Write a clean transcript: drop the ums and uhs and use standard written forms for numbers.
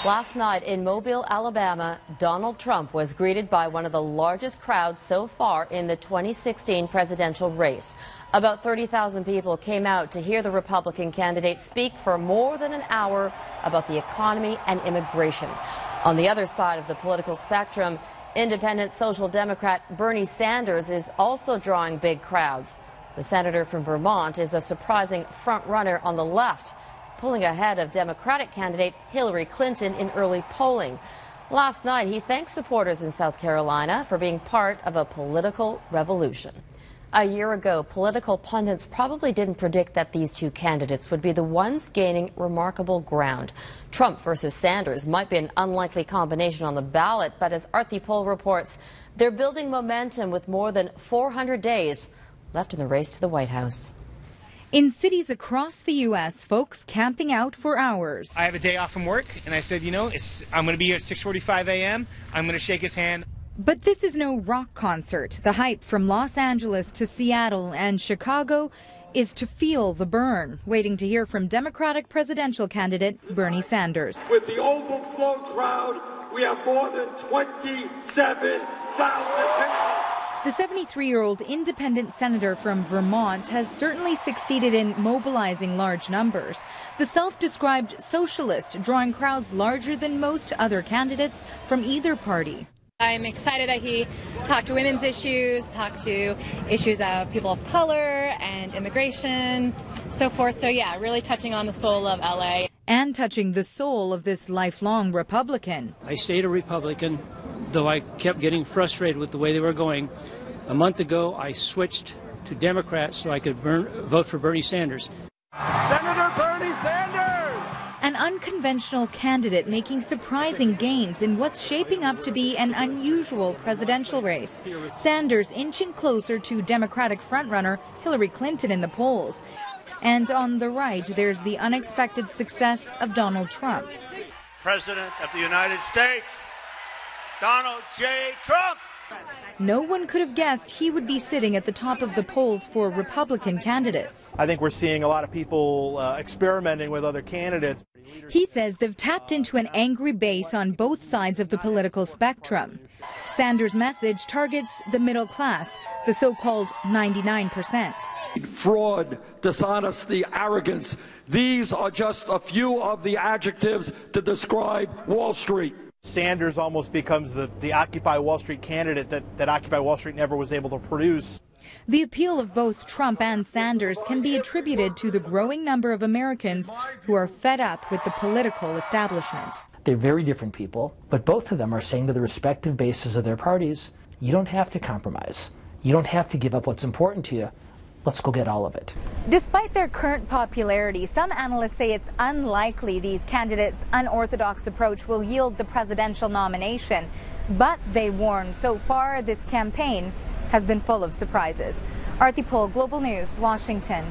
Last night in Mobile, Alabama, Donald Trump was greeted by one of the largest crowds so far in the 2016 presidential race. About 30,000 people came out to hear the Republican candidate speak for more than an hour about the economy and immigration. On the other side of the political spectrum, independent Social Democrat Bernie Sanders is also drawing big crowds. The senator from Vermont is a surprising front-runner on the left, pulling ahead of Democratic candidate Hillary Clinton in early polling. Last night, he thanked supporters in South Carolina for being part of a political revolution. A year ago, political pundits probably didn't predict that these two candidates would be the ones gaining remarkable ground. Trump versus Sanders might be an unlikely combination on the ballot, but as Aarti poll reports, they're building momentum with more than 400 days left in the race to the White House. In cities across the U.S., folks camping out for hours. I have a day off from work, and I said, I'm going to be here at 6:45 a.m. I'm going to shake his hand. But this is no rock concert. The hype from Los Angeles to Seattle and Chicago is to feel the burn, waiting to hear from Democratic presidential candidate Bernie Sanders. With the overflow crowd, we have more than 27,000 people. The 73-year-old independent senator from Vermont has certainly succeeded in mobilizing large numbers. The self-described socialist drawing crowds larger than most other candidates from either party. I'm excited that he talked to women's issues, talked to issues of people of color and immigration, so forth. So yeah, really touching on the soul of LA. And touching the soul of this lifelong Republican. I stayed a Republican, though I kept getting frustrated with the way they were going. A month ago, I switched to Democrat so I could vote for Bernie Sanders. Senator Bernie Sanders! An unconventional candidate making surprising gains in what's shaping up to be an unusual presidential race. Sanders inching closer to Democratic frontrunner Hillary Clinton in the polls. And on the right, there's the unexpected success of Donald Trump. President of the United States, Donald J. Trump. No one could have guessed he would be sitting at the top of the polls for Republican candidates. I think we're seeing a lot of people experimenting with other candidates. He says they've tapped into an angry base on both sides of the political spectrum. Sanders' message targets the middle class, the so-called 99%. Fraud, dishonesty, arrogance. These are just a few of the adjectives to describe Wall Street. Sanders almost becomes the Occupy Wall Street candidate that Occupy Wall Street never was able to produce. The appeal of both Trump and Sanders can be attributed to the growing number of Americans who are fed up with the political establishment. They're very different people, but both of them are saying to the respective bases of their parties, you don't have to compromise. You don't have to give up what's important to you. Let's go get all of it. Despite their current popularity, some analysts say it's unlikely these candidates' unorthodox approach will yield the presidential nomination. But they warn so far this campaign has been full of surprises. Aarti Global News, Washington.